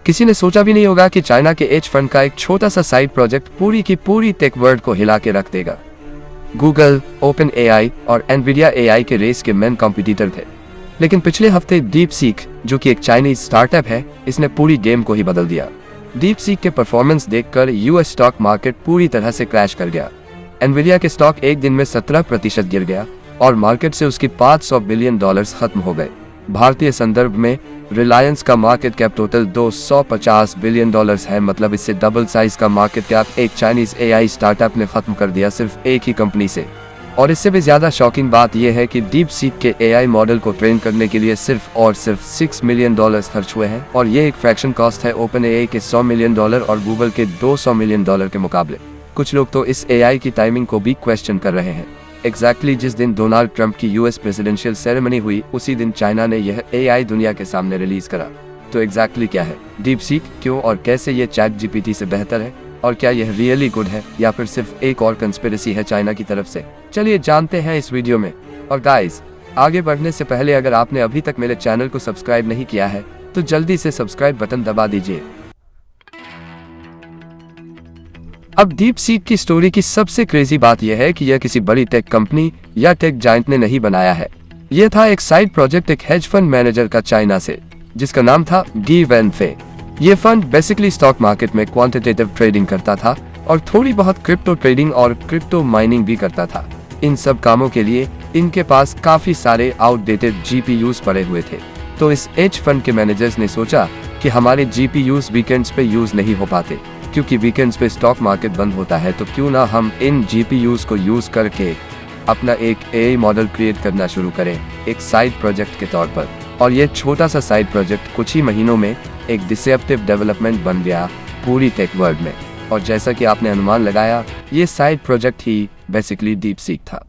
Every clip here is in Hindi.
किसी ने सोचा भी नहीं होगा कि चाइना के एज फंड का एक छोटा सा साइड प्रोजेक्ट पूरी की पूरी टेक वर्ल्ड को हिला के रख देगा। गूगल, ओपन एआई और एनवीडिया एआई के रेस के मेन कॉम्पिटिटर थे, लेकिन पिछले हफ्ते डीप सीक, जो कि एक चाइनीज स्टार्टअप है, इसने पूरी गेम को ही बदल दिया। डीप सीक के परफॉर्मेंस देखकर यूएस स्टॉक मार्केट पूरी तरह से क्रैश कर गया। एनवीडिया के स्टॉक एक दिन में 17% गिर गया और मार्केट से उसकी $500 बिलियन खत्म हो गए। भारतीय संदर्भ में रिलायंस का मार्केट कैप टोटल $250 बिलियन है, मतलब इससे डबल साइज का मार्केट कैप एक चाइनीज एआई स्टार्टअप ने खत्म कर दिया सिर्फ एक ही कंपनी से। और इससे भी ज्यादा शॉकिंग बात यह है कि डीप सीक के एआई मॉडल को ट्रेन करने के लिए सिर्फ $6 मिलियन खर्च हुए हैं, और ये एक फ्रैक्शन कॉस्ट है ओपन एआई के $100 मिलियन और गूगल के $200 मिलियन के मुकाबले। कुछ लोग तो इस एआई की टाइमिंग को भी क्वेश्चन कर रहे हैं। एग्जैक्टली जिस दिन डोनाल्ड ट्रंप की यूएस प्रेसिडेंशियल सेरेमनी हुई, उसी दिन चाइना ने यह एआई दुनिया के सामने रिलीज करा। तो एग्जैक्टली क्या है डीप सीक, क्यों और कैसे ये चैट जीपीटी से बेहतर है, और क्या यह रियली गुड है या फिर सिर्फ एक और कंस्पिरेसी है चाइना की तरफ से? चलिए जानते हैं इस वीडियो में। और गाइस, आगे बढ़ने से पहले अगर आपने अभी तक मेरे चैनल को सब्सक्राइब नहीं किया है तो जल्दी से सब्सक्राइब बटन दबा दीजिए। अब डीप सीक की स्टोरी की सबसे क्रेजी बात यह है कि यह किसी बड़ी टेक कंपनी या टेक जायंट ने नहीं बनाया है। यह था एक साइड प्रोजेक्ट एक हेज फंड मैनेजर का चाइना से, जिसका नाम था गी वेनफे। ये फंड बेसिकली स्टॉक मार्केट में क्वांटिटेटिव ट्रेडिंग करता था और थोड़ी बहुत क्रिप्टो ट्रेडिंग और क्रिप्टो माइनिंग भी करता था। इन सब कामों के लिए इनके पास काफी सारे आउटडेटेड जीपीयूज पड़े हुए थे। तो इस एज फंड के मैनेजर्स ने सोचा कि हमारे जीपीयूज वीकेंड्स पे यूज नहीं हो पाते, क्योंकि वीकेंड्स पे स्टॉक मार्केट बंद होता है, तो क्यों ना हम इन जीपीयूज को यूज करके अपना एक एआई मॉडल क्रिएट करना शुरू करें, एक साइड प्रोजेक्ट के तौर पर। और ये छोटा सा साइड प्रोजेक्ट कुछ ही महीनों में एक डिसेप्टिव डेवलपमेंट बन गया पूरी टेक वर्ल्ड में। और जैसा कि आपने अनुमान लगाया, ये साइड प्रोजेक्ट ही बेसिकली डीप सीक था।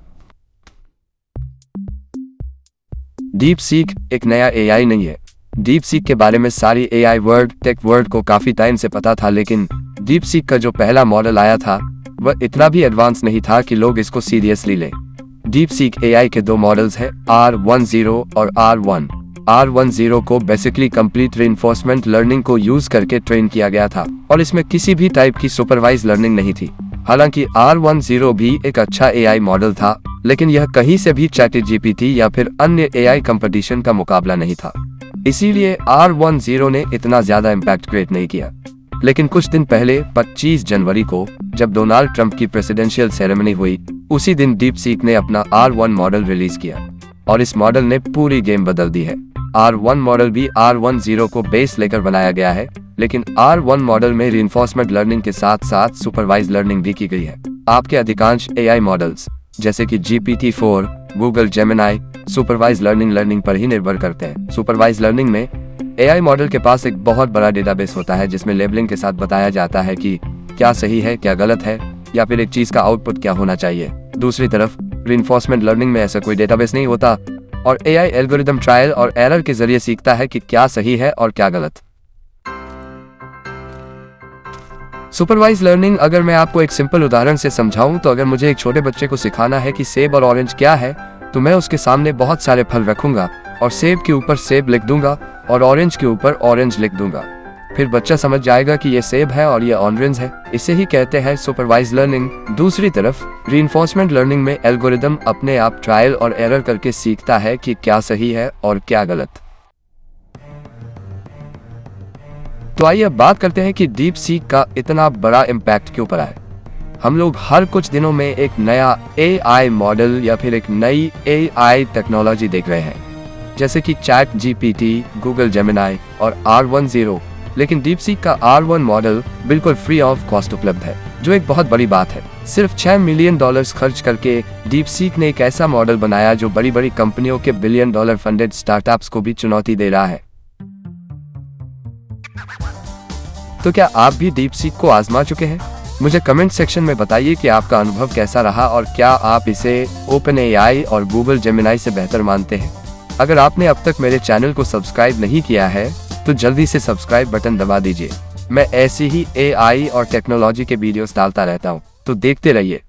डीप सीक एक नया एआई नहीं है। डीप सीक के बारे में सारी एआई वर्ल्ड, टेक वर्ल्ड को काफी टाइम से पता था, लेकिन डीप सीक का जो पहला मॉडल आया था वह इतना भी एडवांस नहीं था कि लोग इसको सीरियसली लें। डीप सीक एआई के दो मॉडल्स हैं, R10 और R1। R10 को बेसिकली कंप्लीट रेनफोर्समेंट लर्निंग को यूज करके ट्रेन किया गया था और इसमें किसी भी टाइप की सुपरवाइज लर्निंग नहीं थी। हालांकि R10 भी एक अच्छा एआई मॉडल था, लेकिन यह कहीं से भी चैट जीपीटी या फिर अन्य एआई कंपटीशन का मुकाबला नहीं था। इसीलिए R10 ने इतना ज्यादा इम्पैक्ट क्रिएट नहीं किया। लेकिन कुछ दिन पहले 25 जनवरी को जब डोनाल्ड ट्रंप की प्रेसिडेंशियल सेरेमनी हुई, उसी दिन डीप सीक ने अपना R1 मॉडल रिलीज किया और इस मॉडल ने पूरी गेम बदल दी है। R1 मॉडल भी R10 को बेस लेकर बनाया गया है, लेकिन R1 मॉडल में रिइंफोर्समेंट लर्निंग के साथ साथ सुपरवाइज लर्निंग भी की गई है। आपके अधिकांश एआई मॉडल्स जैसे कि GPT-4, Google Gemini supervise learning पर ही निर्भर करते हैं। सुपरवाइज लर्निंग में एआई मॉडल के पास एक बहुत बड़ा डेटाबेस होता है, जिसमें लेबलिंग के साथ बताया जाता है कि क्या सही है, क्या गलत है, या फिर एक चीज का आउटपुट क्या होना चाहिए। दूसरी तरफ रिइंफोर्समेंट लर्निंग में ऐसा कोई डेटाबेस नहीं होता और एआई एल्गोरिदम ट्रायल और एरर के जरिए सीखता है कि क्या सही है और क्या गलत। सुपरवाइज लर्निंग, अगर मैं आपको एक सिंपल उदाहरण से समझाऊं, तो अगर मुझे एक छोटे बच्चे को सिखाना है कि सेब और ऑरेंज क्या है, तो मैं उसके सामने बहुत सारे फल रखूंगा और सेब के ऊपर सेब लिख दूंगा और ऑरेंज के ऊपर ऑरेंज लिख दूंगा। फिर बच्चा समझ जाएगा कि ये सेब है और ये ऑरेंज है। इसे ही कहते हैं सुपरवाइज लर्निंग। दूसरी तरफ रिइंफोर्समेंट लर्निंग में एल्गोरिदम अपने आप ट्रायल और एरर करके सीखता है कि क्या सही है और क्या गलत। तो आइए अब बात करते हैं कि डीप सीक का इतना बड़ा इम्पैक्ट क्यों पड़ा है। हम लोग हर कुछ दिनों में एक नया एआई मॉडल या फिर एक नई एआई टेक्नोलॉजी देख रहे हैं, जैसे कि चैट जीपीटी, गूगल जेमिनी और R10। लेकिन डीप सीक का R1 मॉडल बिल्कुल फ्री ऑफ कॉस्ट उपलब्ध है, जो एक बहुत बड़ी बात है। सिर्फ $6 मिलियन खर्च करके डीप सीक ने एक ऐसा मॉडल बनाया जो बड़ी बड़ी कंपनियों के $1 बिलियन फंडेड स्टार्टअप्स को भी चुनौती दे रहा है। तो क्या आप भी डीप सीक को आजमा चुके हैं? मुझे कमेंट सेक्शन में बताइए कि आपका अनुभव कैसा रहा और क्या आप इसे ओपन एआई और गूगल जेमिनी से बेहतर मानते हैं। अगर आपने अब तक मेरे चैनल को सब्सक्राइब नहीं किया है तो जल्दी से सब्सक्राइब बटन दबा दीजिए। मैं ऐसी ही एआई और टेक्नोलॉजी के वीडियोस डालता रहता हूँ, तो देखते रहिए।